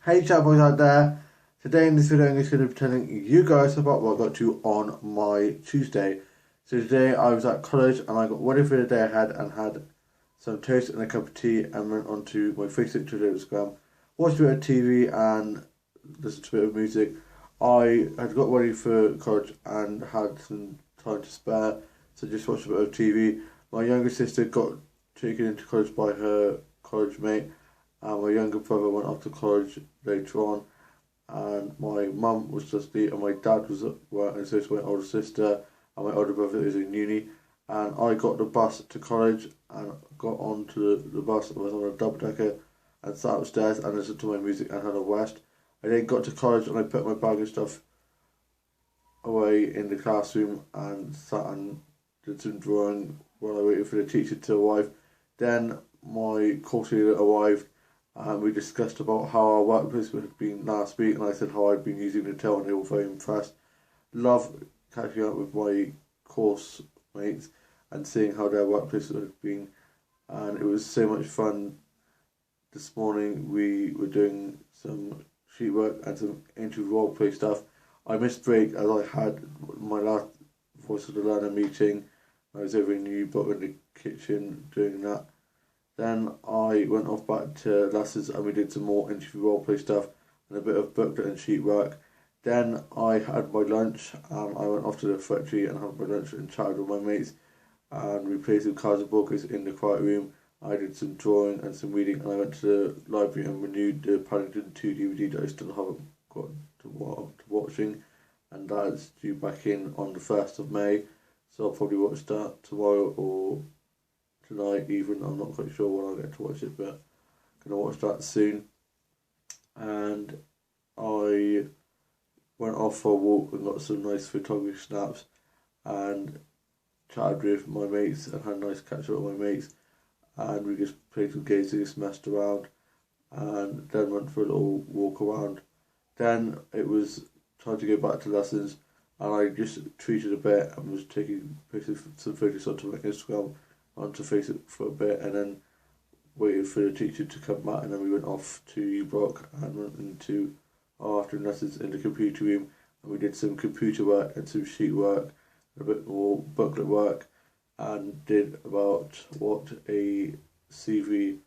Hey chat boys out there. Today in this video I'm going to be telling you guys about what I got to on my Tuesday. So today I was at college and I got ready for the day ahead and had some toast and a cup of tea and went on to my Facebook, Twitter, Instagram, watched a bit of TV and listened to a bit of music. I had got ready for college and had some time to spare, so just watched a bit of TV. My younger sister got taken into college by her college mate, and my younger brother went off to college later on, and my mum was just the, and my dad was at work, and so was my older sister, and my older brother is in uni, and I got the bus to college, and got onto the bus, and was on a double decker, and sat upstairs and listened to my music and had a rest. I then got to college and I put my bag and stuff away in the classroom and sat and did some drawing while I waited for the teacher to arrive. Then my course leader arrived and we discussed about how our workplace had been last week, and I said how I'd been using the till and they were very impressed. Love catching up with my course mates and seeing how their workplace had been, and it was so much fun. This morning we were doing some sheet work and some interview roleplay stuff. I missed break as I had my last Voice of the Learner meeting. I was over in Newport in the kitchen doing that. Then I went off back to lessons and we did some more interview roleplay stuff and a bit of booklet and sheet work. Then I had my lunch and I went off to the factory and had my lunch and chatted with my mates, and we played some cards and poker in the quiet room. I did some drawing and some reading, and I went to the library and renewed the Paddington 2 DVD that I still haven't got to watching, and that's due back in on the 1st of May, so I'll probably watch that tomorrow or tonight even. I'm not quite sure when I'll get to watch it, but I'm going to watch that soon. And I went off for a walk and got some nice photography snaps and chatted with my mates and had a nice catch up with my mates, and we just played some games and just messed around, and then went for a little walk around. Then it was time to go back to lessons, and I just treated a bit and was taking pictures, some photos onto my Instagram, onto Facebook for a bit, and then waited for the teacher to come back, and then we went off to Brock and went into our afternoon lessons in the computer room, and we did some computer work and some sheet work, a bit more booklet work, and did about what a CV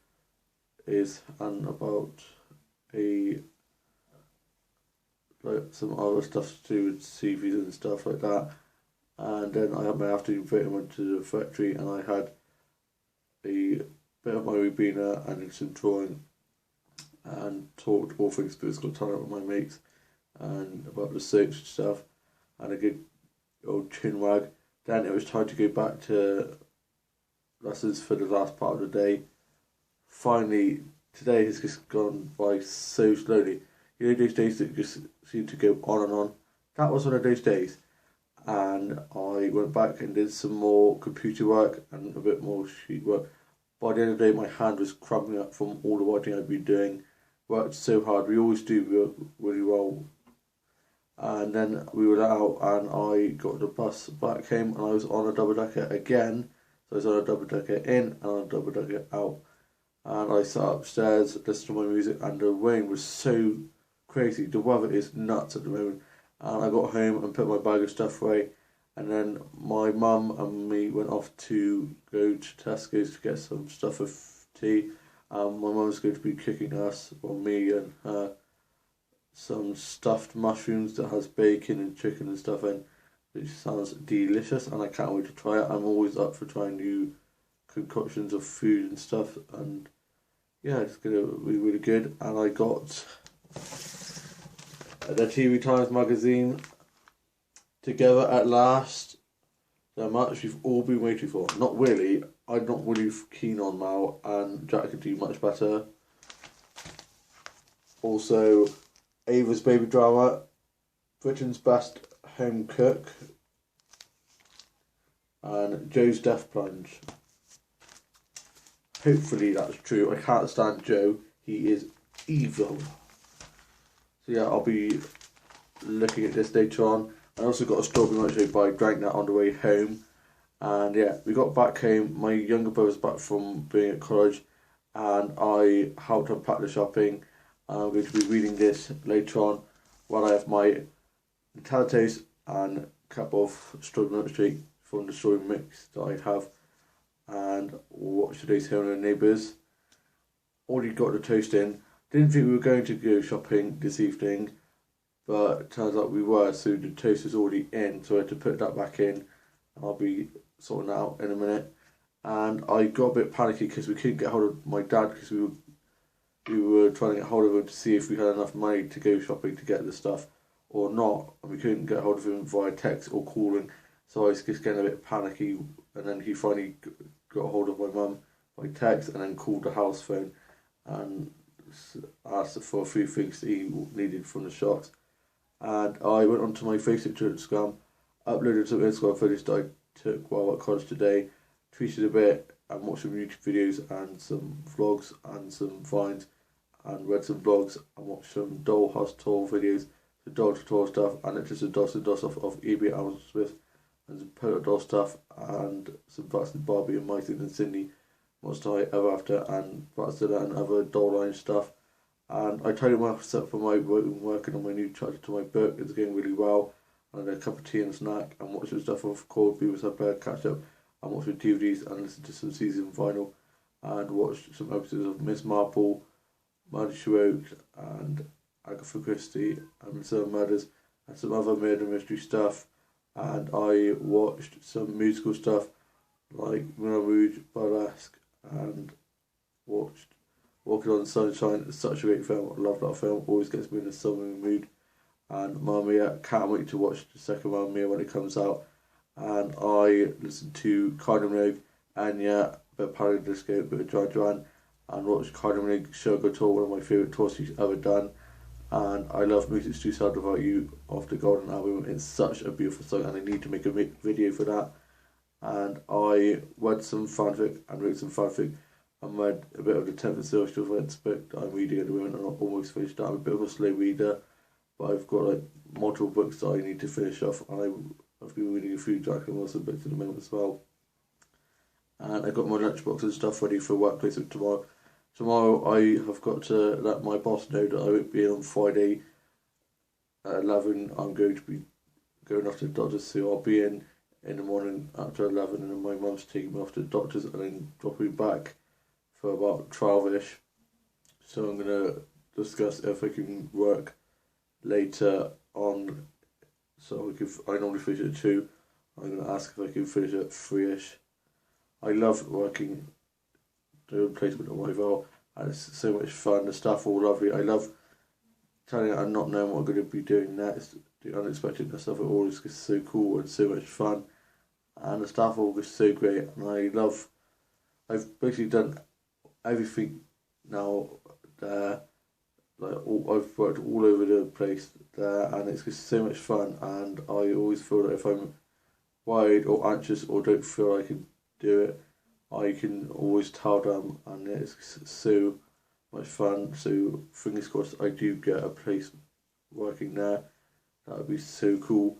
is and about a like some other stuff to do with CVs and stuff like that. And then I had my afternoon break and went to the factory, and I had a bit of my Ribena and did some drawing and talked all things physical talent with my mates and about the search stuff and a good old chin wag. Then it was time to go back to lessons for the last part of the day. Finally, today has just gone by so slowly. You know those days that just seem to go on and on? That was one of those days. And I went back and did some more computer work and a bit more sheet work. By the end of the day, my hand was crumbling up from all the writing I'd been doing. Worked so hard. We always do really well. And then we were out and I got the bus back home and I was on a double decker again. So I was on a double decker in and on a double decker out. And I sat upstairs, listened to my music, and the rain was so crazy. The weather is nuts at the moment. And I got home and put my bag of stuff away. And then my mum and me went off to go to Tesco's to get some stuff for tea. My mum's going to be cooking us, or me and her, some stuffed mushrooms that has bacon and chicken and stuff in, which sounds delicious, and I can't wait to try it. I'm always up for trying new concoctions of food and stuff, and yeah, it's going to be really good. And I got the TV Times magazine together at last. The match we've all been waiting for. Not really. I'm not really keen on Mal, and Jack could do much better. Also, Ava's baby drama, Britain's best home cook, and Joe's death plunge. Hopefully that's true. I can't stand Joe. He is evil. So yeah, I'll be looking at this later on. I also got a strawberry milkshake, but I drank that on the way home. And yeah, we got back home. My younger brother's back from being at college, and I helped unpack the shopping. I'm going to be reading this later on while I have my Nutella toast and a cup of strawberry milkshake from the strawberry mix that I have, and watch today's Home and Neighbours. Already got the toast in. Didn't think we were going to go shopping this evening, but it turns out we were, so the toast is already in, so I had to put that back in. I'll be sorting that out in a minute. And I got a bit panicky because we couldn't get hold of my dad, because we were trying to get hold of him to see if we had enough money to go shopping to get the stuff or not, and we couldn't get hold of him via text or calling, so I was just getting a bit panicky. And then he finally got hold of my mum by text and then called the house phone and asked for a few things that he needed from the shops. And I went onto my Facebook to Instagram, uploaded some Instagram footage that I took while at college today, tweeted a bit and watched some YouTube videos and some vlogs and some vines, and read some blogs and watched some dollhouse tour videos, the doll tour stuff, and it's just a DOS stuff of eBay, Amazon Smith, and some Polo doll stuff, and some Baston Barbie and Mike and Cindy Monster High Ever After, and Baston and other doll line stuff. And I tidied myself for my working on my new chapter to my book. It's going really well. And I had a cup of tea and a snack and watched some stuff of Cold Beavis Up There, catch up, and watched some DVDs and listened to some season vinyl, and watched some episodes of Miss Marple, Marty Sherwood, and Agatha Christie, and some murders, and some other murder mystery stuff. And I watched some musical stuff like Moulin Rouge, Burlesque, and watched Walking on Sunshine. It's such a great film. I love that film. Always gets me in a summer mood. And Mamma Mia, can't wait to watch the second Mamma Mia when it comes out. And I listened to Kylie Minogue, Anya, a bit of Party Disco, a bit of Joan Joanne, and watched Kylie Minogue Sugar Tour, one of my favourite tours she's ever done. And I love Music's Too Sad Without You off the Golden Album. It's such a beautiful song, and I need to make a video for that. And I read some fanfic and wrote some fanfic, and read a bit of the 10th Social Events book that I'm reading at the moment, and I'm almost finished that. I'm a bit of a slow reader, but I've got like multiple books that I need to finish off, and I've been reading a few Jack and Wilson books at the moment as well. And I got my lunchbox and stuff ready for workplace of tomorrow. Tomorrow I have got to let my boss know that I won't be in on Friday at 11. I'm going to be going off to the doctors, so I'll be in the morning after 11, and then my mum's taking me off to the doctors and then dropping back for about 12ish. So I'm going to discuss if I can work later on. So I normally finish at 2. I'm going to ask if I can finish at 3ish. I love working the placement of my role, and it's so much fun. The staff are all lovely. I love telling you I'm not knowing what I'm going to be doing next. The unexpected stuff are always just so cool and so much fun. And the staff are all just so great, and I've basically done everything now there. I've worked all over the place there, and it's just so much fun. And I always feel that if I'm worried or anxious or don't feel I can do it, I can always tell them, and it's so much fun. So fingers crossed I do get a place working there. That would be so cool.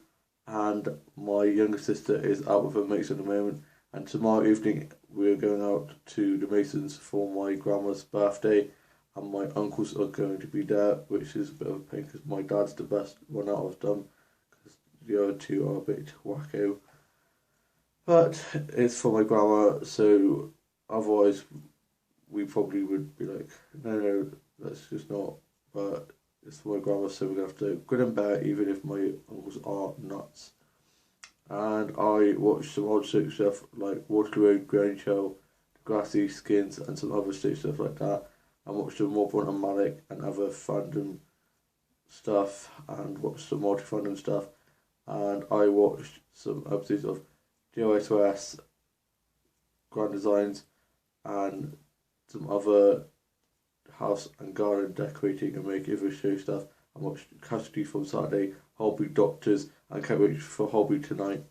And my younger sister is out with her mates at the moment, and tomorrow evening we're going out to the Masons for my grandma's birthday, and my uncles are going to be there, which is a bit of a pain because my dad's the best one out of them, because the other two are a bit wacko. But it's for my grandma, so otherwise we probably would be like, no, that's just not. But it's for my grandma, so we're going to have to grin and bear even if my uncles are nuts. And I watched some odd soap stuff like Waterloo Road, Granny Show, Grassy Skins, and some other soap stuff like that. I watched some Morpon and Malik and other fandom stuff, and watched some multi-fandom stuff. And I watched some episodes of DOSOS, Grand Designs, and some other house and garden decorating and makeover show stuff. I watched Custody from Saturday, Holby Doctors, and can't wait for Holby tonight.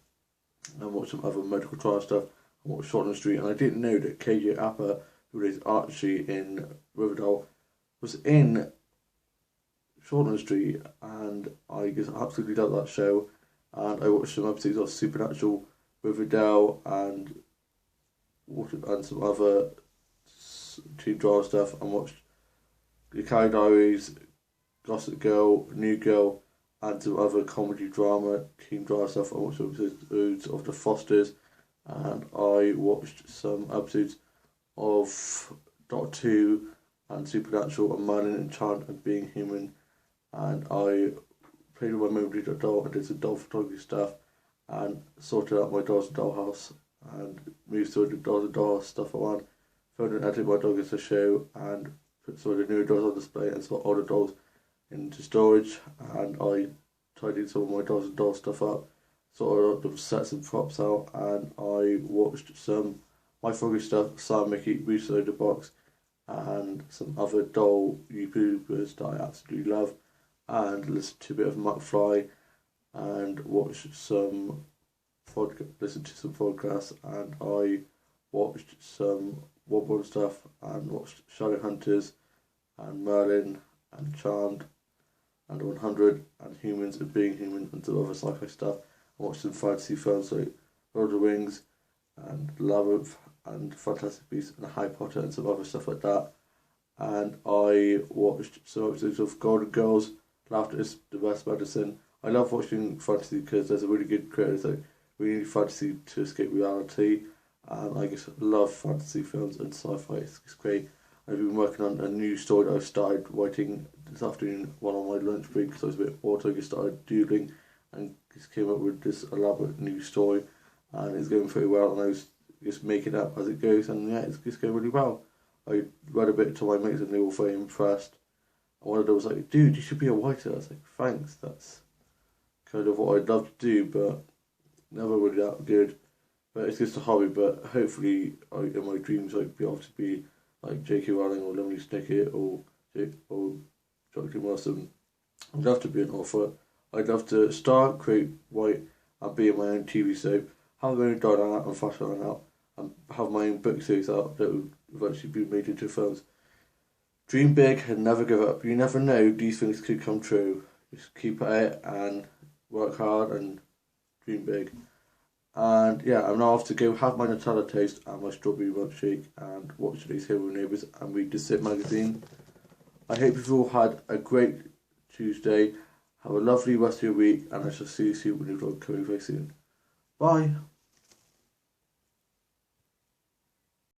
And watched some other medical trial stuff. I watched Shortland Street, and I didn't know that KJ Appa, who is Archie in Riverdale, was in Shortland Street, and I just absolutely love that show. And I watched some episodes of Supernatural, Riverdale, and some other teen drama stuff, and watched The Carrie Diaries, Gossip Girl, New Girl, and some other comedy drama, teen drama stuff. I watched episodes of The Fosters, and I watched some episodes of Doctor Who and Supernatural and Merlin and Charmed and Being Human, and I played with my memory doll and did some doll photography stuff and sorted out my dolls and dollhouse and moved some of the dolls and dollhouse stuff around, filmed and edited my dog into a show and put some of the new dolls on display and some older dolls into storage, and I tidied some of my dolls and doll stuff up, sorted out the sets and props out, and I watched some My Froggy stuff, Sam Mickey, Russo the Box, and some other doll YouTubers that I absolutely love, and listened to a bit of McFly, and watched some listened to some podcasts, and I watched some Wobble stuff, and watched Shadowhunters, and Merlin, and Charmed, and 100, and Humans, and Being Human, and some other sci-fi stuff. I watched some fantasy films like Lord of the Rings, and Labyrinth, and Fantastic Beasts, and Harry Potter, and some other stuff like that. And I watched some episodes of Golden Girls, Laughter is the Best Medicine. I love watching fantasy because there's a really good creator. It's like we need fantasy to escape reality, and I just love fantasy films and sci-fi. It's great. I've been working on a new story that I've started writing this afternoon while on my lunch break because I was a bit bored, so I just started doodling and just came up with this elaborate new story, and it's going pretty well, and I was just making it up as it goes, and yeah, it's just going really well. I read a bit to my mates and they were very impressed. And one of them was like, dude, you should be a writer. I was like, thanks, that's kind of what I'd love to do, but never really that good. But it's just a hobby, but hopefully in my dreams I'd be able to be like J.K. Rowling or Lemony Snicket or Jonathan Wilson. I'd love to be an author. I'd love to start, create, write, and be in my own TV soap, have my own dialogue out and fashion line out, and have my own book series out that would eventually be made into films. Dream big and never give up. You never know, these things could come true. Just keep at it and work hard and dream big. And yeah, I'm now off to go have my Nutella toast and my strawberry milkshake and watch today's Hero Neighbours and read the Sit magazine. I hope you've all had a great Tuesday. Have a lovely rest of your week, and I shall see you soon when you're coming very soon. Bye.